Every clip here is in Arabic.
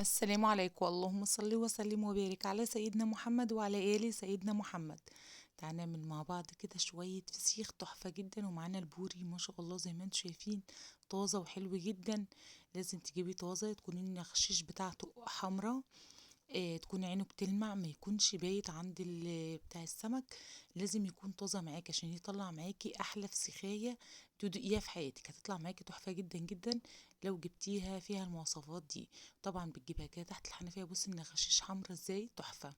السلام عليكم، اللهم صل وسلم وبارك على سيدنا محمد وعلى آل سيدنا محمد. تعالى نعمل مع بعض كده شوية فسيخ تحفة جدا، ومعانا البوري ما شاء الله زي ما انتم شايفين طازة وحلو جدا. لازم تجيبي طازة تكون النخشيش بتاعته حمرا، تكون عينه بتلمع، ما يكونش بايت عند بتاع السمك. لازم يكون طازة معاكي عشان يطلع معاكي احلى فسيخية تدوقيها في حياتك، هتطلع معاكي تحفة جدا جدا لو جبتيها فيها المواصفات دي. طبعا بتجيبها كده تحت الحنفية، بصي النخاشيش حمرا ازاي تحفة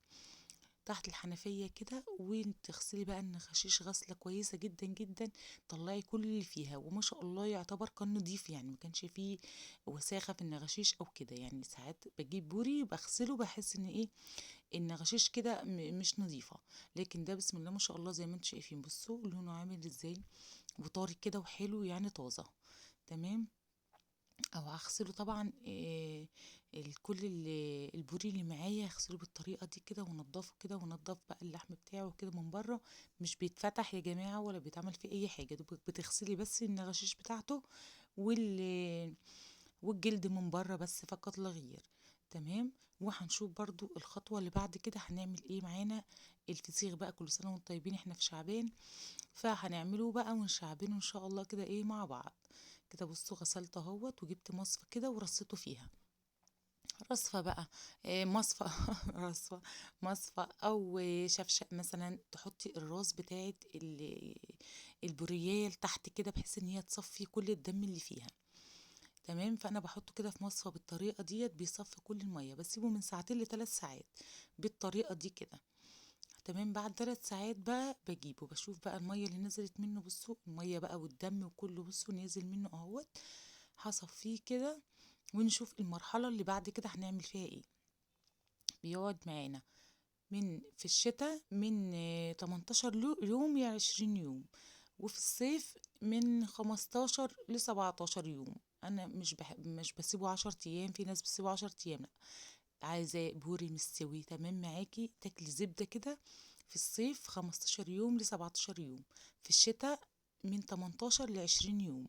تحت الحنفية كده، وتغسلي بقى النخاشيش غسلة كويسة جدا جدا. طلعي كل اللي فيها، وما شاء الله يعتبر كان نضيف، يعني ما كانش فيه وساخة في النغشيش او كده. يعني ساعات بجيب بوري بغسله بحس ان ايه، النغشيش كده مش نظيفة. لكن ده بسم الله ما شاء الله زي ما انتم شايفين، بصوا لونه عامل ازاي وطري كده وحلو يعني طازة. تمام. او هغسله طبعا البوري اللي معايا هغسله بالطريقه دي كده ونضفه كده، ونضف بقى اللحم بتاعه كده من بره. مش بيتفتح يا جماعه ولا بيتعمل فيه اي حاجه، دوبك بتغسلي بس النغشيش بتاعته والجلد من بره بس فقط لا غير. تمام. وهنشوف برضو الخطوه اللي بعد كده هنعمل ايه معانا. الفسيخ بقى كل سنه وانتم طيبين، احنا في شعبان، فهنعمله بقى ونشعبنه ان شاء الله كده ايه مع بعض. كده بصوا غسلت اهوت وجبت مصفى كده ورصيته فيها. رصفة بقى، مصفى رصفة، مصفى او شفشق مثلا، تحطي الراس بتاعت البوريال تحت كده بحيث ان هي تصفي كل الدم اللي فيها. تمام. فانا بحطه كده في مصفى بالطريقه ديت، بيصفي كل الميه، بسيبه من ساعتين لثلاث ساعات بالطريقه دي كده. تمام. بعد 3 ساعات بقى بجيبه بشوف بقى المية اللي نزلت منه، بصوا المية بقى والدم وكله بصوا نازل منه اهوت. هصفيه كده ونشوف المرحلة اللي بعد كده هنعمل فيها ايه. بيقعد معانا من في الشتاء من 18 يوم ل 20 يوم، وفي الصيف من 15 ل 17 يوم. انا مش بسيبه 10 ايام، في ناس بتسيبه 10 ايام، لا. عايزاه بوري مستوي تمام معاكي تاكلي زبدة كده. في الصيف 15 يوم ل 17 يوم، في الشتاء من 18 ل 20 يوم،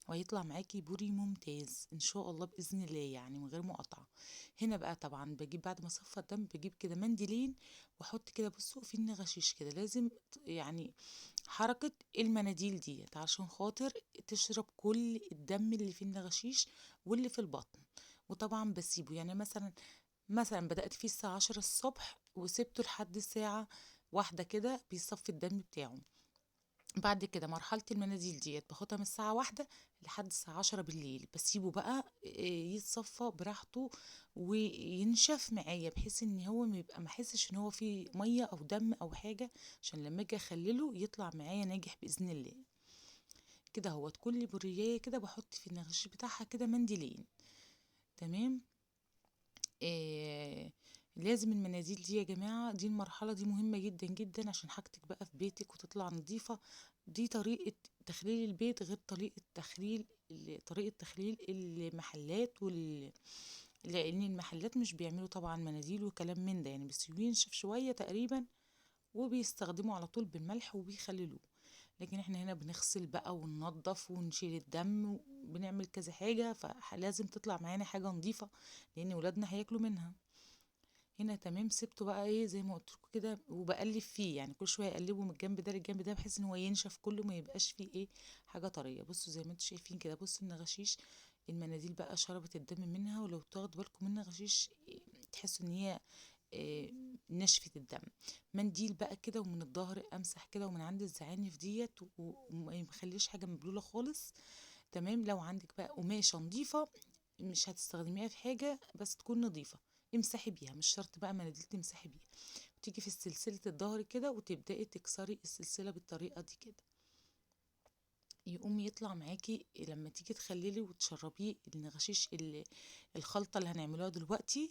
وهيطلع معاكي بوري ممتاز ان شاء الله باذن الله، يعني من غير مقاطعه. هنا بقى طبعا بجيب بعد ما اصفى الدم بجيب كده منديلين، واحط كده بصوا في النغشيش كده لازم يعني حركه المناديل ديت عشان خاطر تشرب كل الدم اللي في النغشيش واللي في البطن. وطبعا بسيبه يعني مثلا بدأت فيه الساعة 10 الصبح وسبته لحد الساعة 1 كده بيصفي الدم بتاعه. بعد كده مرحلة المناديل ديت باخدها من الساعة 1 لحد الساعة 10 بالليل، بسيبه بقى يتصفى براحته وينشف معايا، بحيث ان هو ما يبقى ما احسش ان هو فيه مية او دم او حاجة، عشان لما اجي اخلله يطلع معايا ناجح بإذن الله. كده هوت كل برياية كده بحط في النغش بتاعها كده منديلين. تمام. آه لازم المناديل دي يا جماعة، دي المرحلة دي مهمة جدا جدا عشان حاجتك بقى في بيتك وتطلع نظيفة. دي طريقة تخليل البيت غير طريقة تخليل المحلات لأن المحلات مش بيعملوا طبعا مناديل وكلام من ده، يعني بس ينشف شوية تقريبا وبيستخدموا على طول بالملح وبيخللوه. لكن احنا هنا بنغسل بقى وننضف ونشيل الدم وبنعمل كذا حاجة، فلازم تطلع معانا حاجة نظيفة لأن ولادنا هياكلوا منها. هنا تمام. سبته بقى ايه زي ما قلت لكم كده، وبقلب فيه يعني كل شويه اقلبه من الجنب ده للجنب ده بحيث ان هو ينشف كله ما يبقاش فيه ايه حاجه طريه. بصوا زي ما انتم شايفين كده، بصوا النغشيش المناديل بقى شربت الدم منها، ولو تاخدوا بالكم من النغشيش تحسوا ان هي نشفت الدم. منديل بقى كده ومن الظهر امسح كده ومن عند الزعانف ديت وما يخليش حاجه مبلوله خالص. تمام. لو عندك بقى قماشه نظيفه مش هتستخدميها في حاجه بس تكون نظيفه، امسحي بيها، مش شرط بقى مناديل تمسحي بيها. وتيجي في سلسله الظهر كده وتبداي تكسري السلسله بالطريقه دي كده، يقوم يطلع معاكي لما تيجي تخللي وتشربيه الغشيش الخلطة اللي هنعملوها دلوقتي،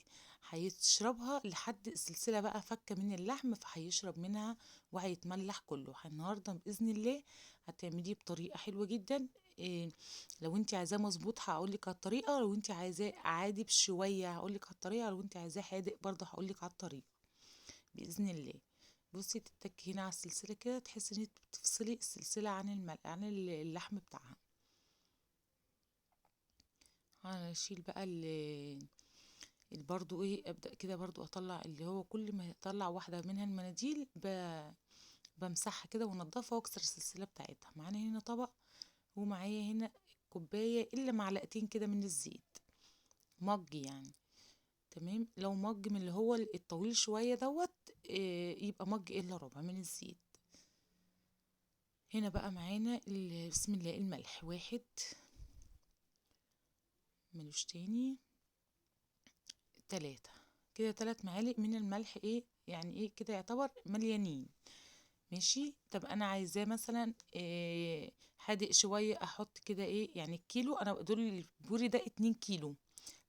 هيشربها لحد السلسلة بقى فكة من اللحم، فهيشرب منها وهيتملح كله. النهاردة بإذن الله هتعمليه بطريقة حلوة جدا. إيه، لو انت عايزاه مظبوط هقولك على الطريقة، لو انت عايزاه عادي بشوية هقولك على الطريقة، لو انت عايزاه حادق برضه هقولك على الطريقة بإذن الله. بصي تتكي هنا على السلسلة كده تحسي ان انت بتفصلي السلسلة عن اللحم بتاعها. هنشيل بقى برضو ايه ابدأ كده برضو اطلع اللي هو كل ما اطلع واحدة منها المناديل بمسحها كده وانضفها واكسر السلسلة بتاعتها. معانا هنا طبق، ومعايا هنا كوباية الا معلقتين كده من الزيت، مج يعني. تمام، لو مج من اللي هو الطويل شوية دوت يبقى مج الا ربع من الزيت. هنا بقى معانا بسم الله الملح، واحد، ملوش تاني، تلاتة كده، 3 معالق من الملح، ايه يعني ايه كده يعتبر مليانين. ماشي. طب انا عايزاه مثلا حادق شوية، احط كده ايه يعني الكيلو، انا دول البوري ده 2 كيلو،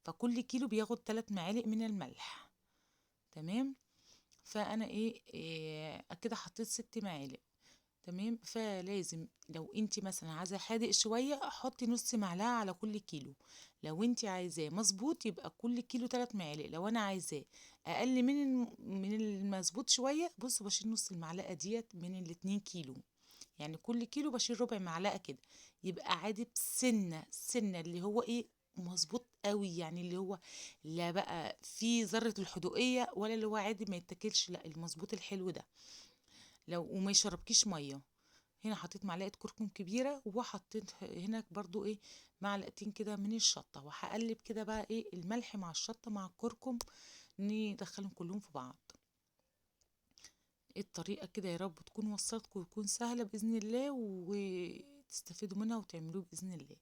فكل كيلو بياخد 3 معالق من الملح. تمام. فانا كده حطيت 6 معالق. تمام. فلازم لو انت مثلا عايزه حادق شويه حطي نص معلقه على كل كيلو. لو انت عايزاه مظبوط يبقى كل كيلو 3 معالق. لو انا عايزاه اقل من المظبوط شويه، بص بشيل نص المعلقه ديت من ال2 كيلو، يعني كل كيلو بشيل ربع معلقه كده، يبقى عادي بسنه سنه اللي هو ايه مظبوط قوي، يعني اللي هو لا بقى في ذره الحدوقيه ولا اللي هو عادي ما يتاكلش، لا المظبوط الحلو ده. لو وما يشربكيش ميه. هنا حطيت معلقه كركم كبيره، وحطيت هنا برضو ايه معلقتين كده من الشطه، وهقلب كده بقى ايه الملح مع الشطه مع الكركم، ندخلهم كلهم في بعض. الطريقه كده يا رب تكون وصلتكم وتكون سهله باذن الله، وتستفيدوا منها وتعملوه باذن الله.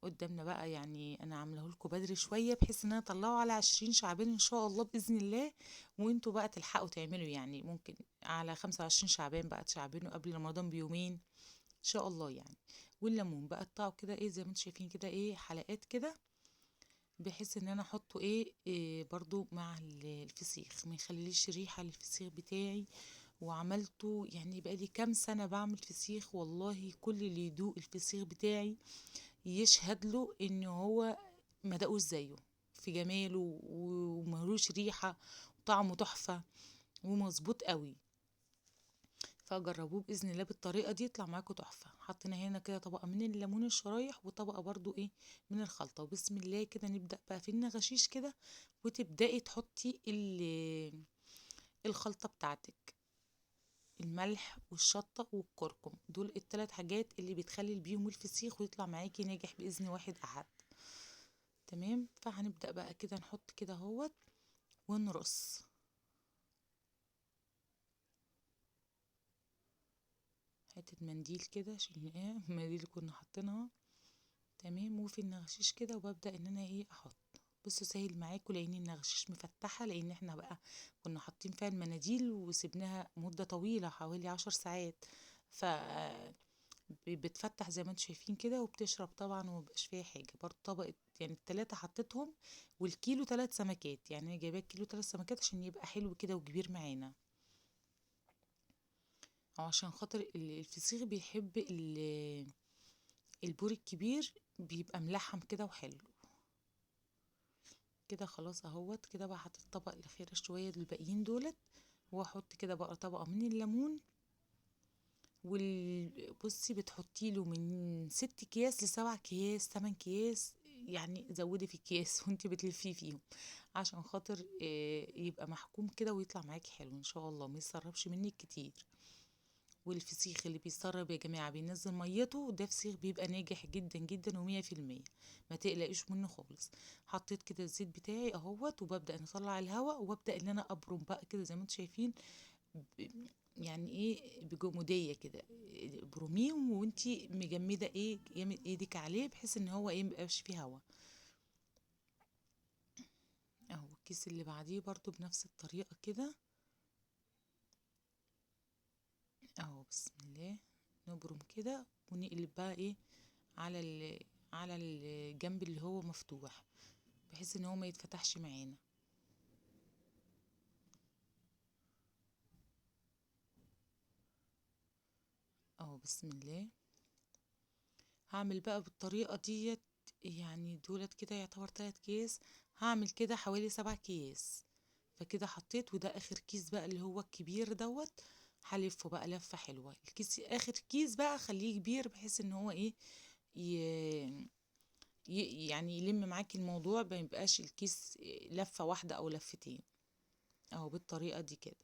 قدامنا بقى يعني انا عامله لكم بدري شويه بحيث ان انا اطلعه على 20 شعبان ان شاء الله باذن الله، وانتوا بقى تلحقوا تعملوا يعني ممكن على 25 شعبان بقى تشعبنوا قبل رمضان بيومين ان شاء الله يعني. والليمون بقى قطعه كده ايه زي ما انتم شايفين كده ايه حلقات كده، بحيث ان انا احطه إيه برضو مع الفسيخ، ما يخليش ريحه للفسيخ بتاعي. وعملته يعني بقالي كام سنه بعمل فسيخ، والله كل اللي يدوق الفسيخ بتاعي يشهد له ان هو ما دقوش زيه في جماله وملوش ريحه، وطعمه تحفه ومظبوط قوي. فجربوه باذن الله بالطريقه دي يطلع معاكم تحفه. حطينا هنا كده طبقه من الليمون الشرايح وطبقه برضو ايه من الخلطه، وبسم الله كده نبدا بقى في النغشيش كده، وتبداي تحطي الخلطه بتاعتك، الملح والشطه والكركم، دول ال3 حاجات اللي بتخلي بيهم الفسيخ ويطلع معاكي ناجح باذن واحد احد. تمام. فهنبدا بقى كده نحط كده اهوت ونرص. حته منديل كده شيلناه المنديل اللي كنا حاطينها. تمام. وفي النغشيش كده، وببدأ ان انا ايه احط. بصوا سهل معاكم لان النغشيش مفتحة، لان احنا بقى كنا حاطين فيها المناديل وسبناها مدة طويلة حوالي 10 ساعات، ف بتفتح زي ما انتم شايفين كده وبتشرب طبعا ومبقاش فيها حاجة. برضه طبقة يعني ال3 حطيتهم، والكيلو 3 سمكات، يعني انا جايباه كيلو 3 سمكات عشان يبقى حلو كده وكبير معانا، او عشان خاطر الفسيخ بيحب البور الكبير، بيبقى ملحم كده وحلو كده. خلاص اهوت كده بقى حطيت الطبق الاخير شويه الباقيين دولت، واحط كده بقى طبقه من الليمون. بصي بتحطي له من 6 اكياس ل7 اكياس 8 اكياس، يعني زودي في الكياس وانت بتلفيه فيهم عشان خاطر يبقى محكوم كده ويطلع معاكي حلو ان شاء الله، ما يسربش منك كتير. والفسيخ اللي بيسرب يا جماعة بينزل ميته، ده فسيخ بيبقى ناجح جدا جدا و100%، ما تقلقيش منه خالص. حطيت كده الزيت بتاعي اهوت، وببدأ ان اطلع الهواء، وببدأ ان انا ابرم بقى كده زي ما انتم شايفين، يعني ايه بجمودية كده، بروميهم وانتي مجمدة ايه جامد ايدك عليه بحيث ان هو ايه مبقاش فيه هوا. اهو الكيس اللي بعديه برضو بنفس الطريقة كده، اهو بسم الله نبرم كده ونقلب بقى ايه على على الجنب اللي هو مفتوح، بحيث ان هو ما يتفتحش معانا. اهو بسم الله. هعمل بقى بالطريقة ديت، يعني دولت كده يعتبر 3 اكياس، هعمل كده حوالي 7 اكياس. فكده حطيت، وده اخر كيس بقى اللي هو الكبير دوت، هلفه بقى لفة حلوة. الكيس اخر كيس بقى خليه كبير بحيث ان هو ايه ي... يعني يلم معاكي الموضوع، ما يبقاش الكيس لفة واحدة او لفتين اهو بالطريقة دي كده.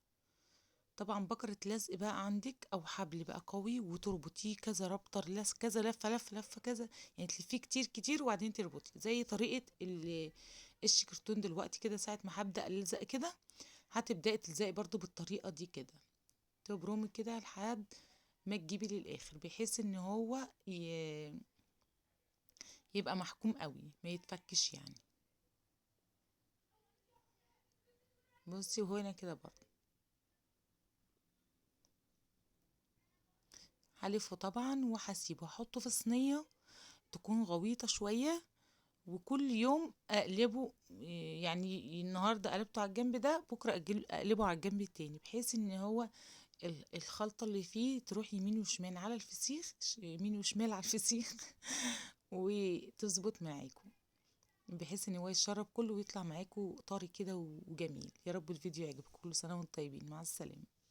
طبعا بكرة لزق بقى عندك او حبل بقى قوي، وتربطيه كذا ربطة، كذا لفة كذا، يعني تلفيه كتير كتير وبعدين تربطي زي طريقة الشيكرتون دلوقتي كده. ساعة ما هبدأ الزق كده هتبدأي تلزقي برضو بالطريقة دي كده، تبرمي كده لحد ما تجيبي للآخر، بحيث ان هو يبقى محكوم قوي ما يتفكش يعني. بصي وهو هنا كده برضو هلفه طبعا وهسيبه، هحطه في صينية تكون غويطة شوية، وكل يوم اقلبه. يعني النهارده قلبته على الجنب ده، بكره اقلبه على الجنب التاني، بحيث ان هو الخلطه اللي فيه تروح يمين وشمال على الفسيخ، يمين وشمال على الفسيخ وتظبط معاكم، بحيث ان هو يشرب كله ويطلع معاكم طري كده وجميل. يا رب الفيديو يعجبكم، كل سنه وانتم طيبين، مع السلامه.